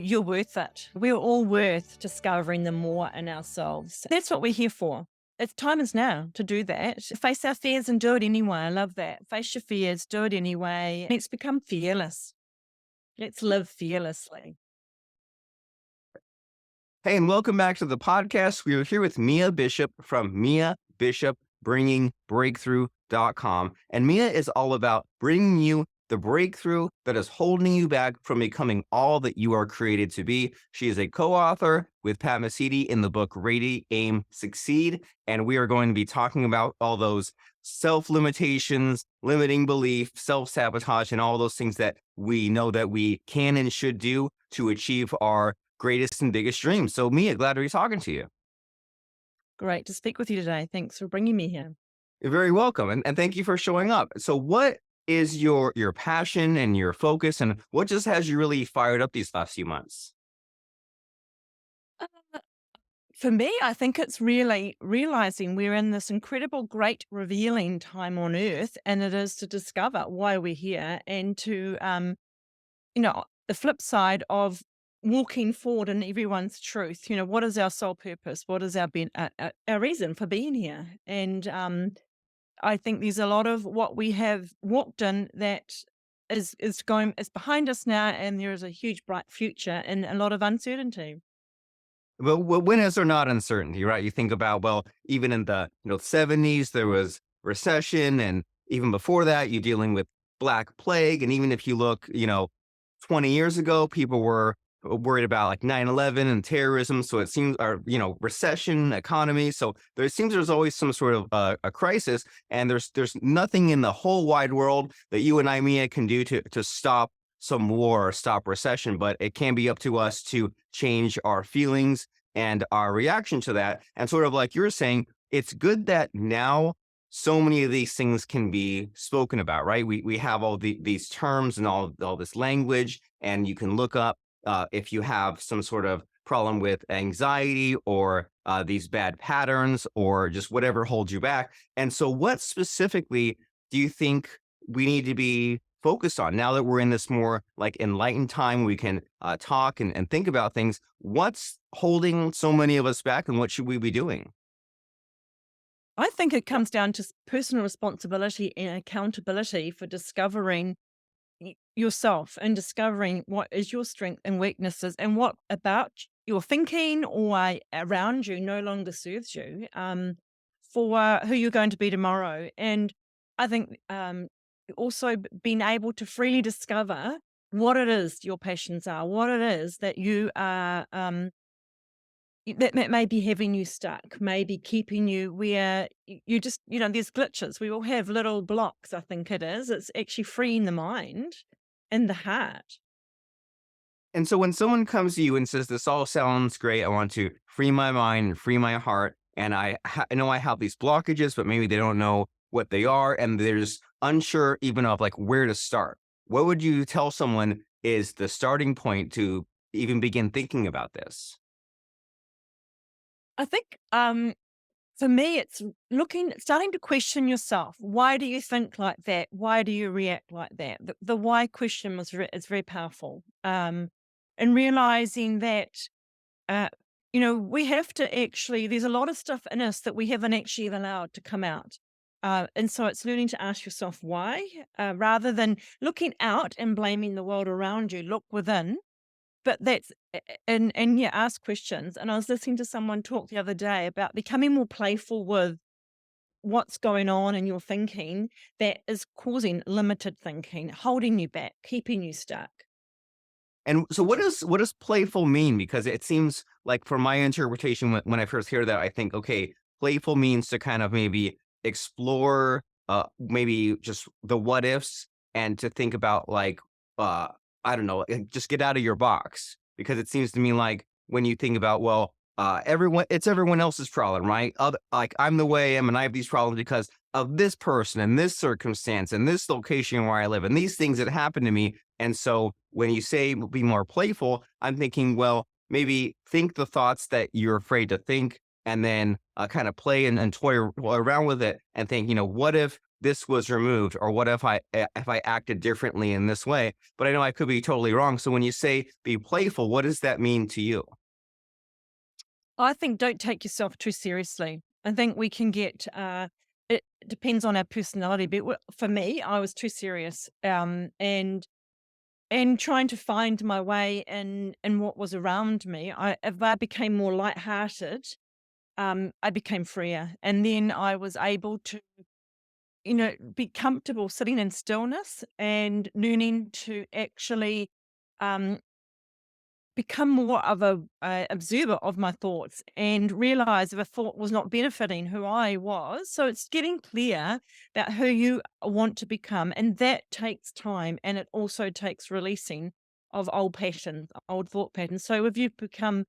You're worth it. We're all worth discovering the more in ourselves. That's what we're here for. It's time is now to do that. Face our fears and do it anyway. I love that. Face your fears, do it anyway. Let's become fearless. Let's live fearlessly. Hey, and welcome back to the podcast. We are here with Mea Bishop from Mea Bishop Bringing Breakthrough.com. And Mea is all about bringing you the breakthrough that is holding you back from becoming all that you are created to be. She is a co-author with Pat Mesiti in the book Ready, Aim, Succeed. And we are going to be talking about all those self-limitations, limiting belief, self-sabotage, and all those things that we know that we can and should do to achieve our greatest and biggest dreams. So Mea, glad to be talking to you. Great to speak with you today. Thanks for bringing me here. You're very welcome. And thank you for showing up. So what is your passion and your focus, and what just has you really fired up these last few months? For me, I think it's really realizing we're in this incredible, great, revealing time on earth, and it is to discover why we're here and to, the flip side of walking forward in everyone's truth. What is our sole purpose? What is our reason for being here? And I think there's a lot of what we have walked in that is behind us now, and there is a huge, bright future and a lot of uncertainty. Well, when is there not uncertainty, right? You think about, well, even in the 70s, there was recession. And even before that, you're dealing with Black Plague. And even if you look, 20 years ago, people were worried about like 9/11 and terrorism. So it seems, or, recession, economy. So there's always some sort of a crisis. And there's nothing in the whole wide world that you and I, Mea, can do to stop some war or stop recession. But it can be up to us to change our feelings and our reaction to that. And sort of like you're saying, it's good that now so many of these things can be spoken about, right? We have all these terms and all this language, and you can look up if you have some sort of problem with anxiety or these bad patterns or just whatever holds you back. And so what specifically do you think we need to be focused on now that we're in this more like enlightened time? We can talk and think about things. What's holding so many of us back, and what should we be doing? I think it comes down to personal responsibility and accountability for discovering yourself and discovering what is your strength and weaknesses, and what about your thinking or around you no longer serves you for who you're going to be tomorrow. And I think also being able to freely discover what it is your passions are, what it is that you are that may be having you stuck, maybe keeping you where you just, there's glitches. We all have little blocks, I think it is. It's actually freeing the mind and the heart. And so when someone comes to you and says, this all sounds great, I want to free my mind and free my heart, and I know I have these blockages, but maybe they don't know what they are, and they're just unsure even of like where to start. What would you tell someone is the starting point to even begin thinking about this? I think for me, it's starting to question yourself. Why do you think like that? Why do you react like that? The why question is very powerful. And realizing that, uh, we have to actually, there's a lot of stuff in us that we haven't actually allowed to come out. And so it's learning to ask yourself why, rather than looking out and blaming the world around you. Look within. But and yeah, ask questions. And I was listening to someone talk the other day about becoming more playful with what's going on in your thinking that is causing limited thinking, holding you back, keeping you stuck. And so what does playful mean? Because it seems like from my interpretation, when I first hear that, I think, okay, playful means to kind of maybe explore, maybe just the what ifs, and to think about like, uh, I don't know, just get out of your box. Because it seems to me like when you think about, well, it's everyone else's problem, right? Like I'm the way I am, and I have these problems because of this person and this circumstance and this location where I live and these things that happen to me. And so when you say be more playful, I'm thinking, well, maybe think the thoughts that you're afraid to think, and then kind of play and toy around with it and think, what if this was removed, or what if I acted differently in this way? But I know I could be totally wrong. So when you say be playful, what does that mean to you? I think don't take yourself too seriously. I think we can get, it depends on our personality, but for me, I was too serious, and trying to find my way in what was around me. If I became more lighthearted, I became freer, and then I was able to, be comfortable sitting in stillness and learning to actually, um, become more of a observer of my thoughts and realize if a thought was not benefiting who I was. So it's getting clear about who you want to become, and that takes time, and it also takes releasing of old patterns, old thought patterns. So if you become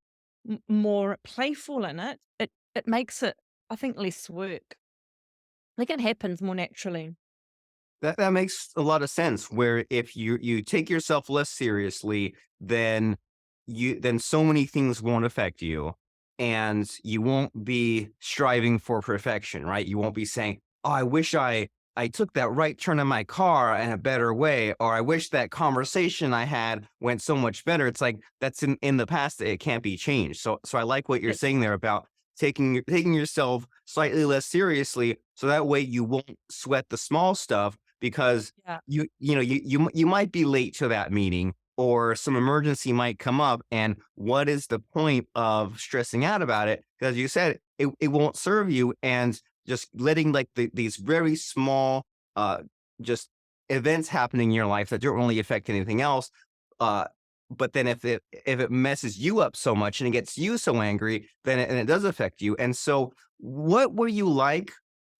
more playful in it, it makes it, I think, less work. I think it happens more naturally. That makes a lot of sense. Where if you take yourself less seriously, then then so many things won't affect you, and you won't be striving for perfection, right? You won't be saying, "Oh, I wish I took that right turn in my car in a better way," or "I wish that conversation I had went so much better." It's like that's in the past. It can't be changed. So I like what you're That's saying there about taking yourself slightly less seriously, so that way you won't sweat the small stuff because yeah, you might be late to that meeting, or some emergency might come up, and what is the point of stressing out about it? Because you said it won't serve you, and just letting like these very small uh just events happening in your life that don't really affect anything else, uh but then if it messes you up so much and it gets you so angry, then it does affect you. And so what were you like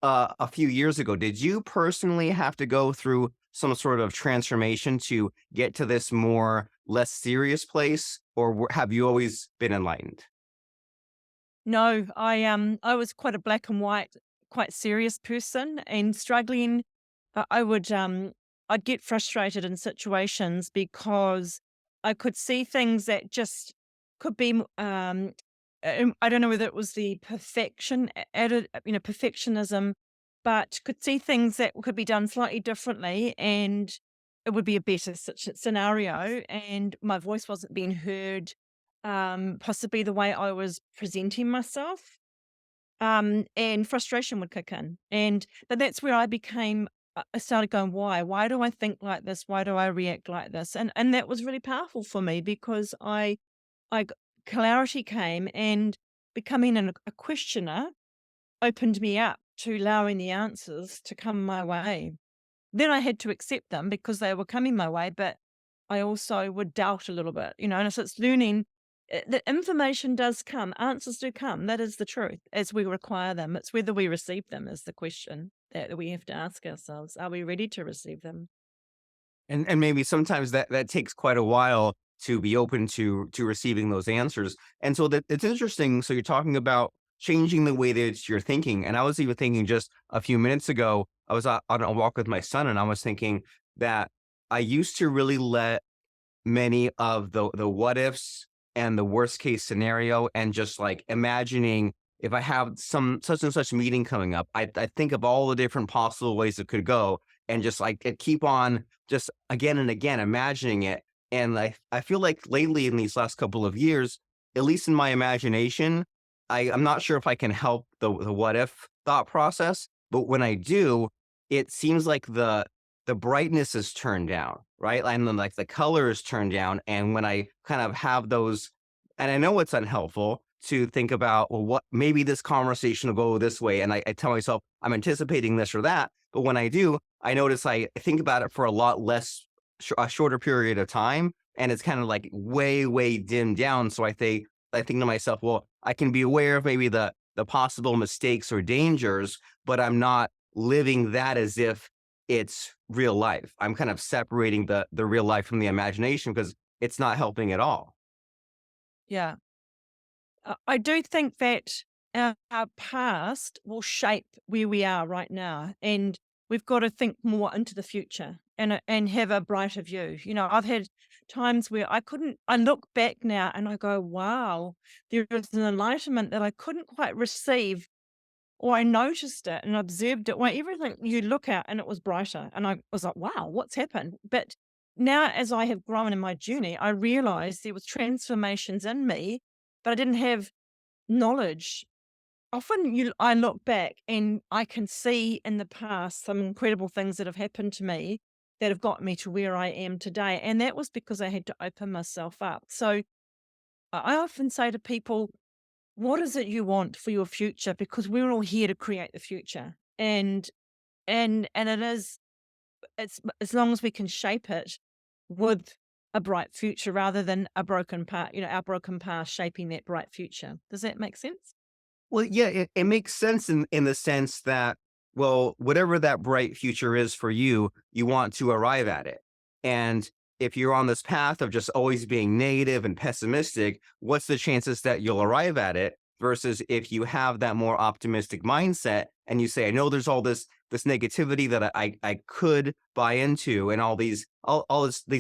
a few years ago? Did you personally have to go through some sort of transformation to get to this more less serious place, or have you always been enlightened? no, I was quite a black and white, quite serious person and struggling. I would I'd get frustrated in situations because I could see things that just could be I don't know whether it was the added, perfectionism, but could see things that could be done slightly differently, and it would be a better scenario, and my voice wasn't being heard, possibly the way I was presenting myself, and frustration would kick in. But that's where I became, I started going, why? Why do I think like this? Why do I react like this? And that was really powerful for me because I g- clarity came, and becoming a questioner opened me up to allowing the answers to come my way. Then I had to accept them because they were coming my way, but I also would doubt a little bit, and so it's learning, that information does come, answers do come. That is the truth as we require them. It's whether we receive them is the question that we have to ask ourselves. Are we ready to receive them? And maybe sometimes that takes quite a while to be open to receiving those answers. And so that it's interesting. So you're talking about changing the way that you're thinking. And I was even thinking just a few minutes ago, I was on a walk with my son, and I was thinking that I used to really let many of the what ifs and the worst case scenario, and just like imagining if I have some such and such meeting coming up, I think of all the different possible ways it could go, and just like it keep on just again and again imagining it. And I feel like lately in these last couple of years, at least in my imagination, I'm not sure if I can help the what if thought process, but when I do, it seems like the brightness is turned down, right? And then like the color is turned down. And when I kind of have those, and I know it's unhelpful to think about, well, what maybe this conversation will go this way. And I tell myself I'm anticipating this or that. But when I do, I notice I think about it for a lot less, a shorter period of time. And it's kind of like way, way dimmed down. So I think to myself, well, I can be aware of maybe the possible mistakes or dangers, but I'm not living that as if it's real life. I'm kind of separating the real life from the imagination because it's not helping at all. Yeah. I do think that our past will shape where we are right now, and we've got to think more into the future and have a brighter view. I've had times where I couldn't. I look back now and I go, "Wow, there is an enlightenment that I couldn't quite receive or I noticed it and observed it. Well, everything you look at and it was brighter. And I was like, wow, what's happened? But now as I have grown in my journey, I realized there was transformations in me, but I didn't have knowledge. Often I look back and I can see in the past some incredible things that have happened to me that have got me to where I am today. And that was because I had to open myself up. So I often say to people, what is it you want for your future? Because we're all here to create the future. And it is, it's as long as we can shape it with a bright future rather than a broken part, our broken past shaping that bright future. Does that make sense? Well, yeah, it makes sense in the sense that, well, whatever that bright future is for you, you want to arrive at it. And if you're on this path of just always being negative and pessimistic, what's the chances that you'll arrive at it? Versus if you have that more optimistic mindset and you say, I know there's all this negativity that I could buy into, and these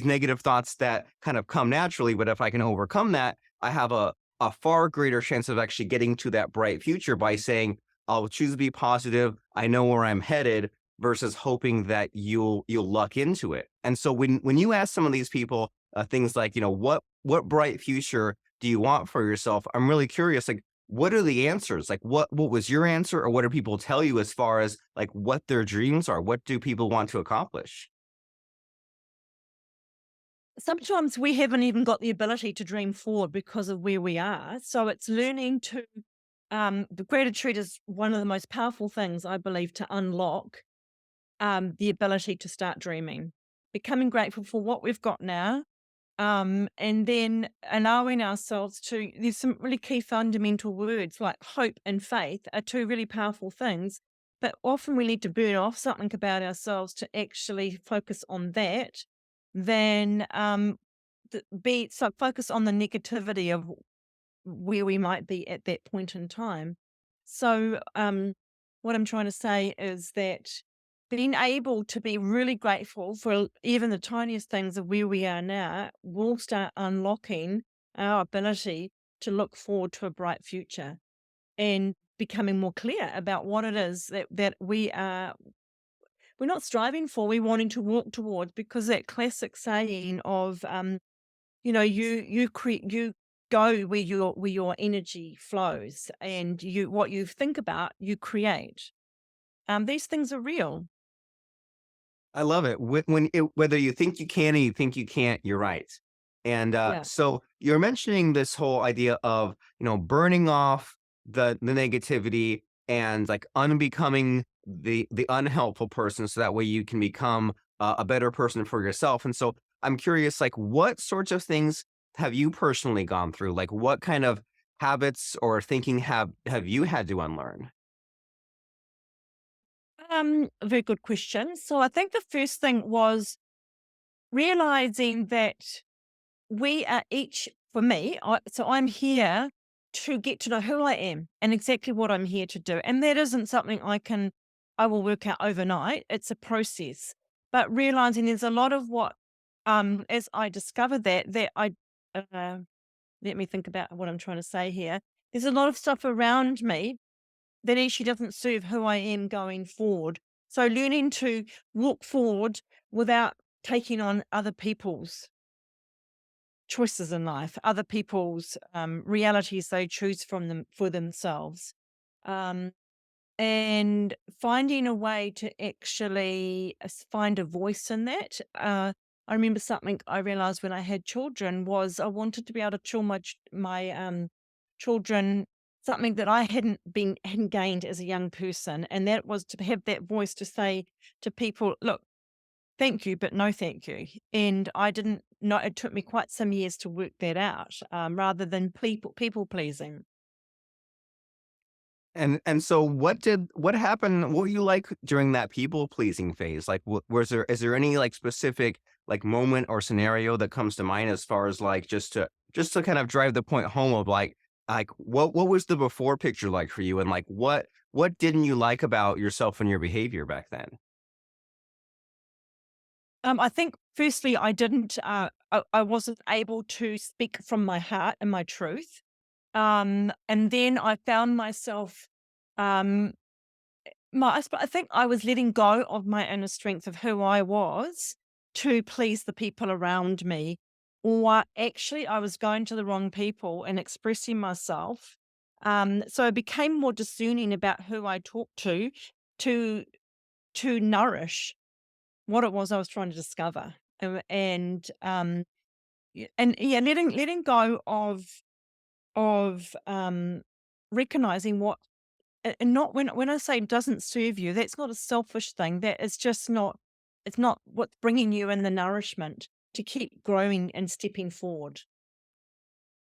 negative thoughts that kind of come naturally, but if I can overcome that, I have a far greater chance of actually getting to that bright future by saying, I'll choose to be positive. I know where I'm headed versus hoping that you'll luck into it. And so when you ask some of these people things like, what bright future do you want for yourself? I'm really curious, like, what are the answers? Like, what was your answer, or what do people tell you as far as like what their dreams are? What do people want to accomplish? Sometimes we haven't even got the ability to dream forward because of where we are. So it's learning to, the gratitude is one of the most powerful things I believe to unlock the ability to start dreaming, becoming grateful for what we've got now, and then allowing ourselves to. There's some really key fundamental words like hope and faith are two really powerful things, but often we need to burn off something about ourselves to actually focus on that, than be so focus on the negativity of where we might be at that point in time. So, what I'm trying to say is that being able to be really grateful for even the tiniest things of where we are now will start unlocking our ability to look forward to a bright future and becoming more clear about what it is that we're not striving for, we're wanting to walk towards, because that classic saying of you go where your energy flows, and what you think about, you create. These things are real. I love it. Whether you think you can or you think you can't, you're right. And Yeah. so you're mentioning this whole idea of burning off the negativity and like unbecoming the unhelpful person, so that way you can become a better person for yourself. And so I'm curious, like, what sorts of things have you personally gone through? Like, what kind of habits or thinking have you had to unlearn? A very good question. So I think the first thing was realizing that we are each, for me, so I'm here to get to know who I am and exactly what I'm here to do. And that isn't something I will work out overnight. It's a process. But realizing there's a lot of what, as I discovered that uh, let me think about what I'm trying to say here. There's a lot of stuff around me that actually doesn't serve who I am going forward. So learning to walk forward without taking on other people's choices in life, other people's realities they choose from them for themselves, um, and finding a way to actually find a voice in that. I remember something I realized when I had children was I wanted to be able to tell my children something that I hadn't gained as a young person, and that was to have that voice to say to people, look, thank you, but no thank you. And I didn't know, it took me quite some years to work that out, rather than people pleasing. And so what happened? What were you like during that people pleasing phase? Like, is there any like specific like moment or scenario that comes to mind as far as like just to kind of drive the point home of like what was the before picture like for you, and like what didn't you like about yourself and your behavior back then? I think firstly, I wasn't able to speak from my heart and my truth. And then I found myself I think I was letting go of my inner strength of who I was to please the people around me, or actually I was going to the wrong people and expressing myself. So I became more discerning about who I talked to to nourish what it was I was trying to discover. And yeah, letting go of recognizing what and not when I say doesn't serve you, that's not a selfish thing. That is just not it's not what's bringing you in the nourishment to keep growing and stepping forward.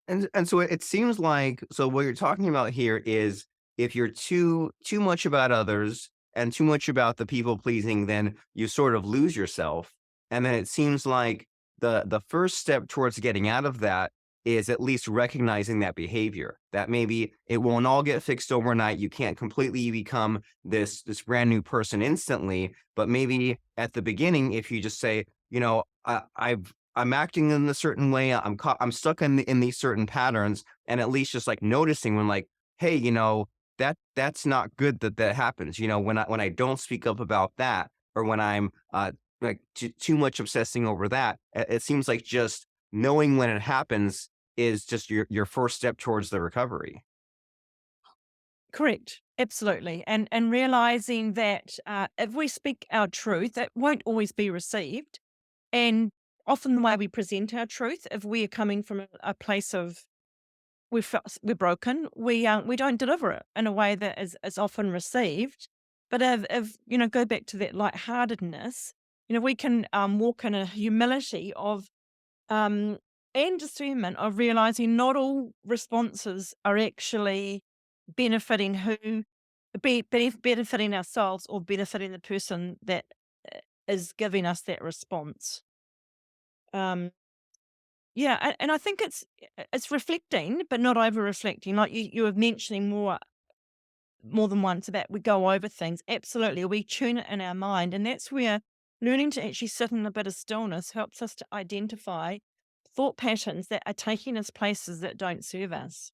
And so it seems like so what you're talking about here is if you're too much about others and too much about the people pleasing, then you sort of lose yourself. And then it seems like the first step towards getting out of that is at least recognizing that behavior. That maybe it won't all get fixed overnight. You can't completely become this brand new person instantly, but maybe at the beginning, if you just say, I'm acting in a certain way. I'm stuck in these certain patterns, and at least just like noticing when like, hey, that's not good that that happens. When I don't speak up about that, or when I'm like too much obsessing over that, it seems like just knowing when it happens is just your first step towards the recovery. Correct. Absolutely. And realizing that if we speak our truth, it won't always be received. And often the way we present our truth, if we are coming from a place of we're broken, we don't deliver it in a way that is often received. But if go back to that lightheartedness, we can walk in a humility of um, and discernment of realizing not all responses are actually benefiting benefiting ourselves or benefiting the person that is giving us that response. Um, yeah, and I think it's reflecting, but not over reflecting. Like you were mentioning more than once about we go over things. Absolutely, we tune it in our mind, and that's where learning to actually sit in a bit of stillness helps us to identify thought patterns that are taking us places that don't serve us.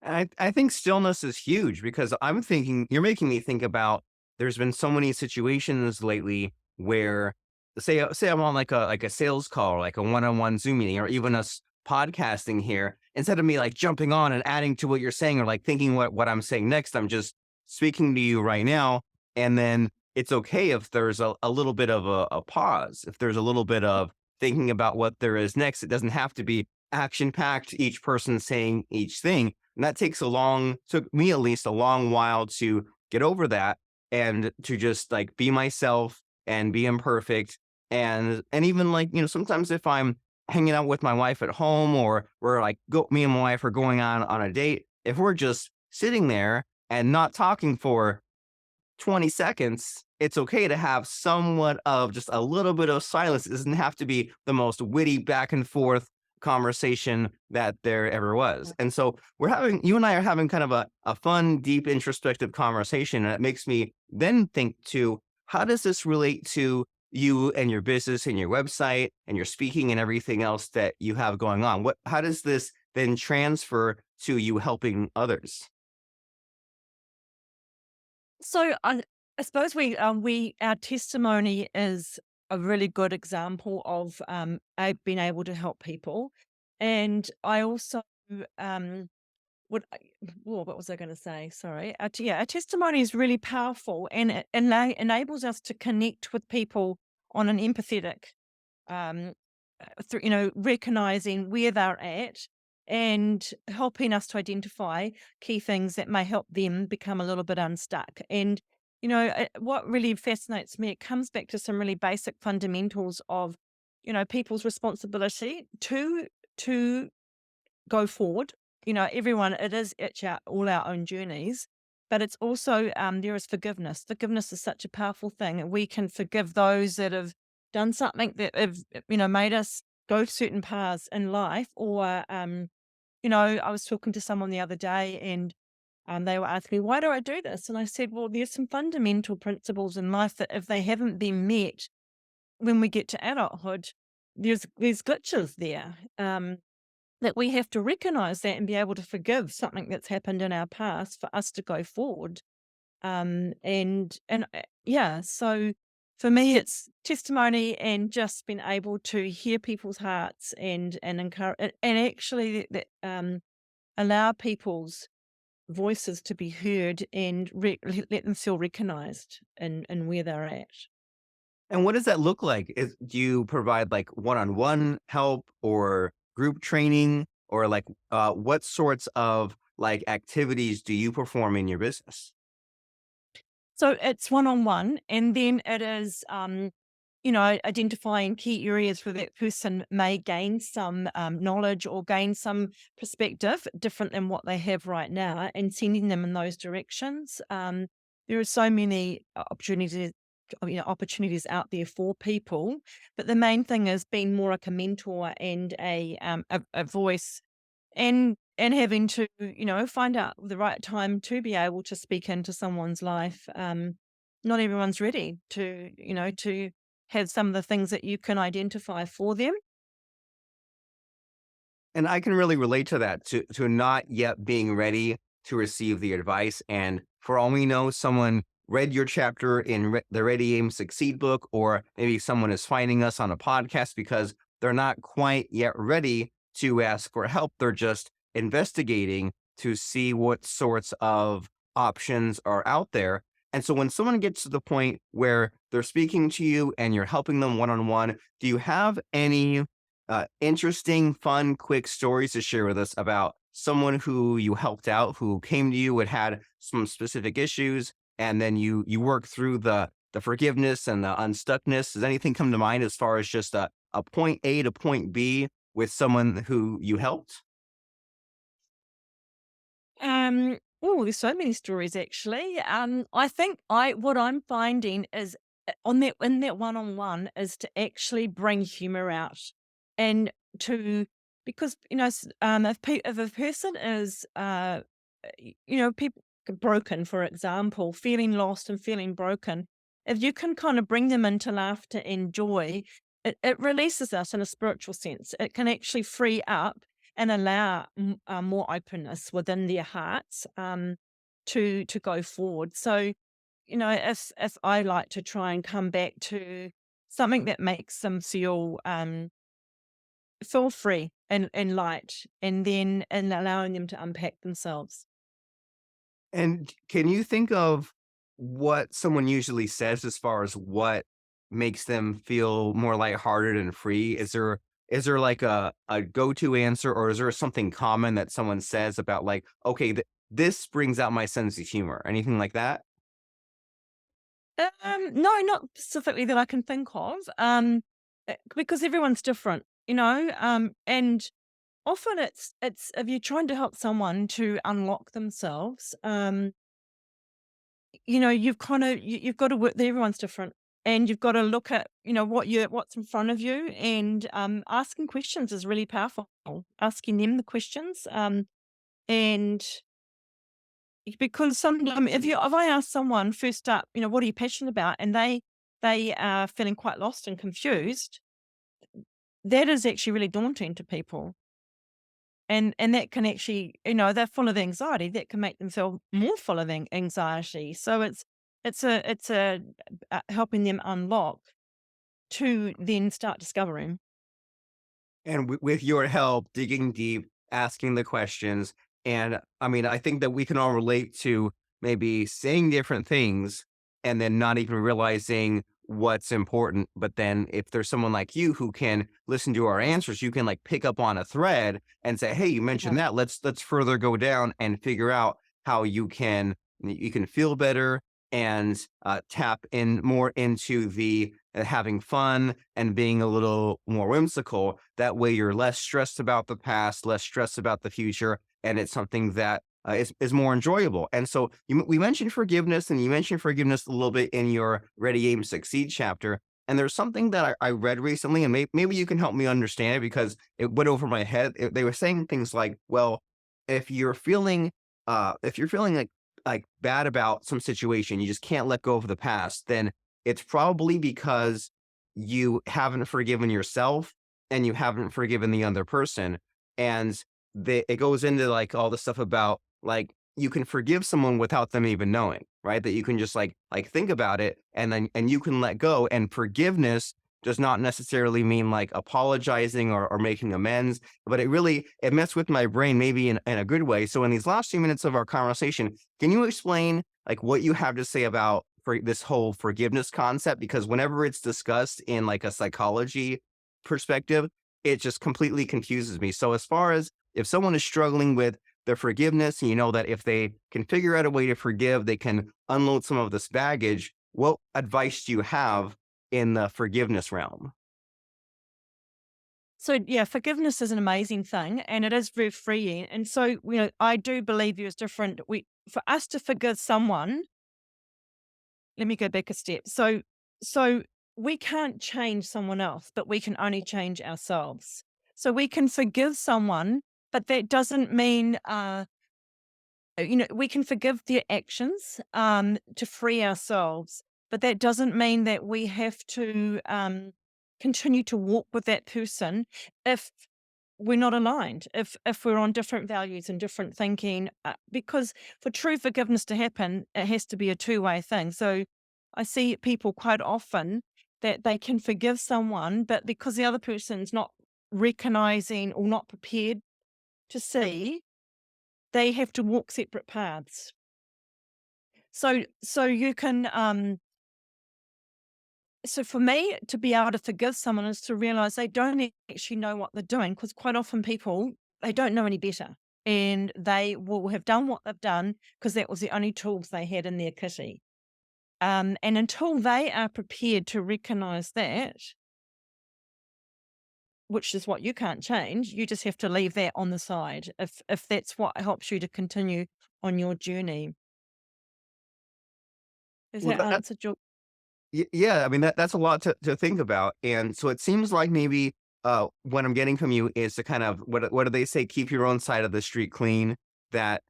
I think stillness is huge because I'm thinking you're making me think about there's been so many situations lately where say I'm on like a sales call, like a one-on-one Zoom meeting, or even us podcasting here, instead of me like jumping on and adding to what you're saying or like thinking what I'm saying next, I'm just speaking to you right now. And then it's okay if there's a little bit of a pause, if there's a little bit of thinking about what there is next. It doesn't have to be action packed, each person saying each thing, and that took me at least a long while to get over that and to just like be myself and be imperfect. And even like, sometimes if I'm hanging out with my wife at home or we're like me and my wife are going on a date, if we're just sitting there and not talking for 20 seconds, it's okay to have somewhat of just a little bit of silence. It doesn't have to be the most witty back and forth conversation that there ever was. And so you and I are having kind of a fun, deep, introspective conversation. And it makes me then think to how does this relate to you and your business and your website and your speaking and everything else that you have going on? How does this then transfer to you helping others? So I suppose we our testimony is a really good example of being able to help people, and I also um would what was I going to say? Sorry, yeah, a testimony is really powerful, and it enables us to connect with people on an empathetic um, through recognizing where they're at and helping us to identify key things that may help them become a little bit unstuck. And what really fascinates me, it comes back to some really basic fundamentals of people's responsibility to go forward. Everyone, it's all our own journeys, but it's also there is forgiveness. Forgiveness is such a powerful thing, and we can forgive those that have done something that have made us go certain paths in life. Or I was talking to someone the other day, and they were asking me, why do I do this? And I said, well, there's some fundamental principles in life that if they haven't been met when we get to adulthood, there's glitches there. That we have to recognize that and be able to forgive something that's happened in our past for us to go forward. Yeah, so for me, it's testimony and just being able to hear people's hearts and encourage and actually allow people's voices to be heard and let them feel recognized in where they're at. And what does that look like? Do you provide like one-on-one help or group training or like what sorts of like activities do you perform in your business? So it's one on one, and then it is, identifying key areas where that person may gain some knowledge or gain some perspective different than what they have right now, and sending them in those directions. There are so many opportunities out there for people, but the main thing is being more like a mentor and a voice and having to, find out the right time to be able to speak into someone's life. Not everyone's ready to have some of the things that you can identify for them. And I can really relate to that, to not yet being ready to receive the advice. And for all we know, someone read your chapter in the Ready Aim Succeed book, or maybe someone is finding us on a podcast because they're not quite yet ready to ask for help. They're just investigating to see what sorts of options are out there. And so when someone gets to the point where they're speaking to you and you're helping them one on one, do you have any interesting, fun, quick stories to share with us about someone who you helped out, who came to you and had some specific issues, and then you work through the forgiveness and the unstuckness. Does anything come to mind as far as just a point A to point B with someone who you helped? Oh, there's so many stories actually. I think I what I'm finding is on that in that one on one is to actually bring humor out and to because if a person is people broken, for example, feeling lost and feeling broken, if you can kind of bring them into laughter and joy, it releases us in a spiritual sense. It can actually free up and allow more openness within their hearts to go forward. So, if I like to try and come back to something that makes them feel free and light, and then and allowing them to unpack themselves. And can you think of what someone usually says as far as what makes them feel more lighthearted and free? Is there like a go-to answer, or is there something common that someone says about like, okay, this brings out my sense of humor? Anything like that? No, not specifically that I can think of. Because everyone's different, and often it's if you're trying to help someone to unlock themselves, you've got to work. Everyone's different, and you've got to look at what's in front of you, and asking questions is really powerful. Asking them the questions, and because sometimes if I ask someone first up, what are you passionate about, and they are feeling quite lost and confused, that is actually really daunting to people. And that can actually, they're full of anxiety, that can make them feel more full of anxiety. So it's helping them unlock to then start discovering. And with your help, digging deep, asking the questions. And I mean, I think that we can all relate to maybe saying different things and then not even realizing what's important. But then if there's someone like you who can listen to our answers, you can like pick up on a thread and say, hey, you Yeah. mentioned that. Let's further go down and figure out how you can feel better and tap in more into the having fun and being a little more whimsical. That way, you're less stressed about the past, less stressed about the future, and it's something that is more enjoyable. And so, we mentioned forgiveness, and you mentioned forgiveness a little bit in your Ready, Aim, Succeed chapter. And there's something that I read recently, and maybe you can help me understand it because it went over my head. They were saying things like, well, if you're feeling if you're feeling like bad about some situation, you just can't let go of the past, then it's probably because you haven't forgiven yourself and you haven't forgiven the other person. And it goes into like all the stuff about like you can forgive someone without them even knowing, right? That you can just like think about it and then and you can let go. And forgiveness does not necessarily mean like apologizing or making amends, but it messed with my brain maybe in a good way. So in these last few minutes of our conversation, can you explain like what you have to say about for this whole forgiveness concept? Because whenever it's discussed in like a psychology perspective, it just completely confuses me. So as far as if someone is struggling with their forgiveness, and you know that if they can figure out a way to forgive, they can unload some of this baggage. What advice do you have in the forgiveness realm? So yeah, forgiveness is an amazing thing, and it is very freeing. And so, I do believe there's different. For us to forgive someone, let me go back a step. So we can't change someone else, but we can only change ourselves. So we can forgive someone, but that doesn't mean we can forgive their actions to free ourselves, but that doesn't mean that we have to continue to walk with that person if we're not aligned, if we're on different values and different thinking. Because for true forgiveness to happen, it has to be a two-way thing. So I see people quite often that they can forgive someone, but because the other person's not recognizing or not prepared to see, they have to walk separate paths. So you can so for me to be able to forgive someone is to realize they don't actually know what they're doing, because quite often people, they don't know any better, and they will have done what they've done because that was the only tools they had in their kitty. And until they are prepared to recognize that, which is what you can't change, you just have to leave that on the side if that's what helps you to continue on your journey. Has Well, that answered your? Yeah, I mean that's a lot to think about, and so it seems like maybe what I'm getting from you is to kind of what do they say? Keep your own side of the street clean. That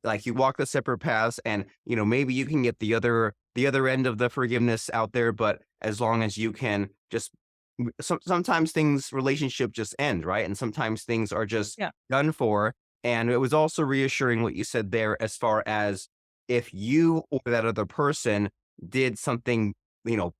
like you walk the separate paths, and you know maybe you can get the other end of the forgiveness out there, but as long as you can just sometimes things relationship just end right, and sometimes things are just Yeah. done for. And it was also reassuring what you said there as far as if you or that other person did something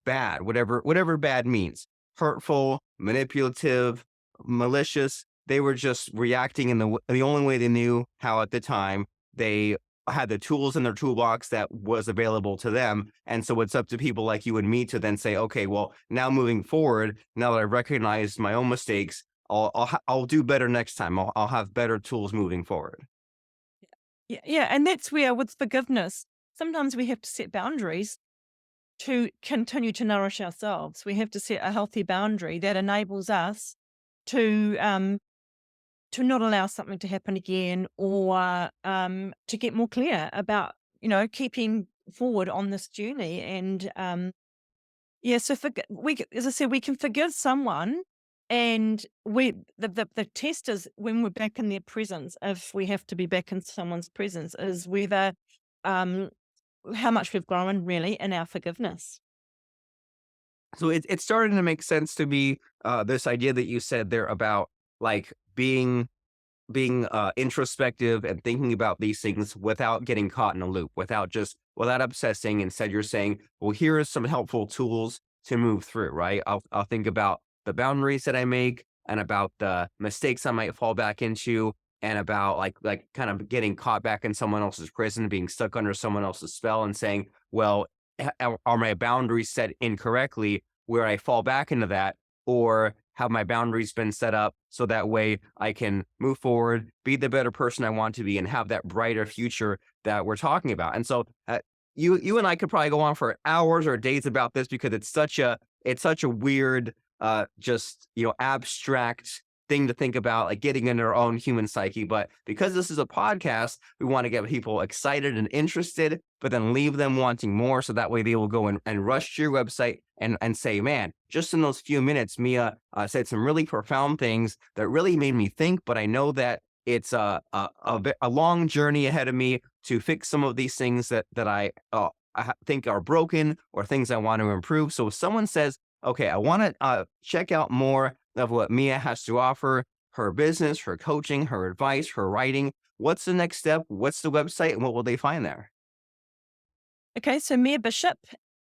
bad, whatever bad means, hurtful, manipulative, malicious. They were just reacting in the only way they knew how at the time. They had the tools in their toolbox that was available to them. And so it's up to people like you and me to then say, okay, well, now moving forward, now that I've recognized my own mistakes, I'll do better next time. I'll have better tools moving forward. Yeah, yeah, and that's where with forgiveness, sometimes we have to set boundaries to continue to nourish ourselves. We have to set a healthy boundary that enables us to not allow something to happen again, or to get more clear about keeping forward on this journey. And yeah, so as I said, we can forgive someone, and the test is when we're back in their presence. If we have to be back in someone's presence, is whether um, how much we've grown really in our forgiveness. So it's starting to make sense to me. This idea that you said there about like being introspective and thinking about these things without getting caught in a loop, without obsessing. Instead, you're saying, well, here are some helpful tools to move through, right? I'll think about the boundaries that I make and about the mistakes I might fall back into and about like kind of getting caught back in someone else's prison, being stuck under someone else's spell and saying, well, are my boundaries set incorrectly where I fall back into that? Or have my boundaries been set up so that way I can move forward, be the better person I want to be, and have that brighter future that we're talking about. And so, you and I could probably go on for hours or days about this because it's such a weird, just abstract thing to think about, like getting into our own human psyche. But because this is a podcast, we want to get people excited and interested, but then leave them wanting more. So that way they will go and rush to your website and say, man, just in those few minutes, Mia said some really profound things that really made me think. But I know that it's a long journey ahead of me to fix some of these things that I think are broken or things I want to improve. So if someone says, okay, I want to check out more of what Mia has to offer, her business, her coaching, her advice, her writing. What's the next step? What's the website? And what will they find there? Okay, so Mea Bishop,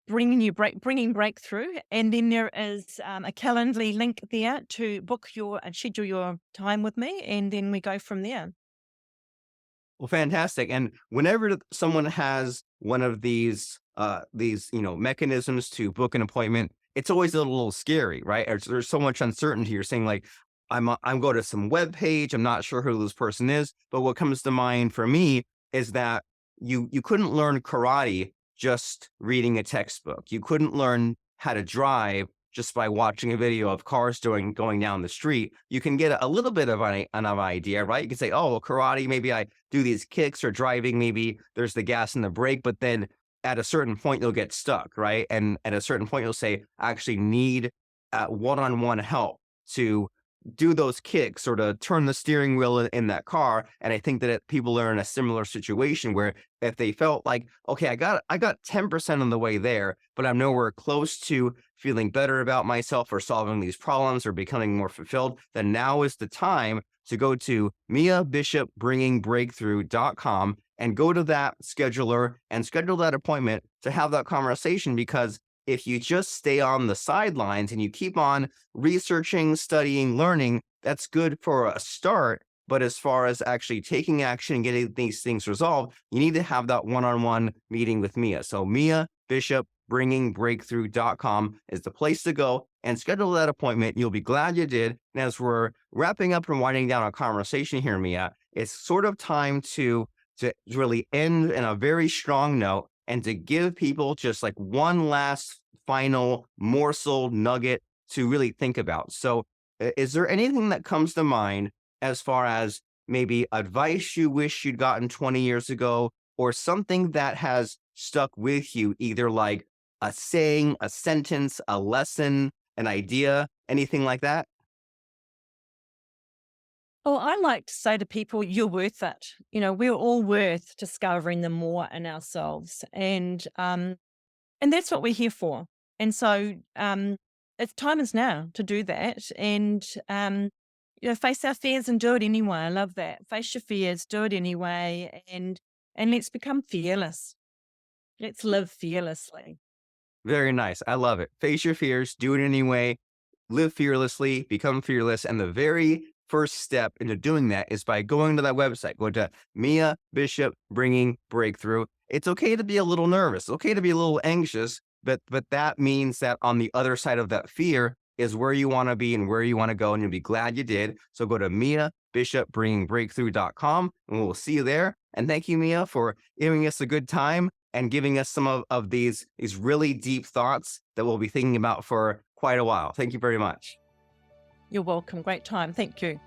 bringing breakthrough, and then there is a Calendly link there to book your and schedule your time with me, and then we go from there. Well, fantastic. And whenever someone has one of these, mechanisms to book an appointment, it's always a little scary, right? There's so much uncertainty. You're saying like, I'm going to some web page. I'm not sure who this person is. But what comes to mind for me is that you couldn't learn karate just reading a textbook. You couldn't learn how to drive just by watching a video of cars going down the street. You can get a little bit of an idea, right? You can say, oh, well, karate, maybe I do these kicks, or driving, maybe there's the gas and the brake, but then at a certain point you'll get stuck, right? And at a certain point you'll say, I actually need one-on-one help to do those kicks or to turn the steering wheel in that car. And I think that people are in a similar situation where if they felt like, okay, I got 10% on the way there, but I'm nowhere close to feeling better about myself or solving these problems or becoming more fulfilled, then now is the time to go to meabishopbringingbreakthrough.com and go to that scheduler and schedule that appointment to have that conversation. Because if you just stay on the sidelines and you keep on researching, studying, learning, that's good for a start. But as far as actually taking action and getting these things resolved, you need to have that one-on-one meeting with Mea. So Mea Bishop bringingbreakthrough.com is the place to go and schedule that appointment. You'll be glad you did. And as we're wrapping up and winding down our conversation here, Mea, it's sort of time to really end in a very strong note and to give people just like one last final morsel nugget to really think about. So, is there anything that comes to mind as far as maybe advice you wish you'd gotten 20 years ago, or something that has stuck with you, either like a saying, a sentence, a lesson, an idea, anything like that? Oh, I like to say to people, you're worth it. We're all worth discovering the more in ourselves. And that's what we're here for. And so it's time is now to do that. And face our fears and do it anyway. I love that. Face your fears, do it anyway, and let's become fearless. Let's live fearlessly. Very nice. I love it. Face your fears, do it anyway, live fearlessly, become fearless. And the very first step into doing that is by going to that website. Go to Mea Bishop Bringing Breakthrough. It's okay to be a little nervous. It's okay to be a little anxious, but that means that on the other side of that fear is where you want to be and where you want to go, and you'll be glad you did. So go to Mea Bishop Bringing Breakthrough.com, and we'll see you there. And thank you, Mea, for giving us a good time and giving us some of these really deep thoughts that we'll be thinking about for quite a while. Thank you very much. You're welcome. Great time. Thank you.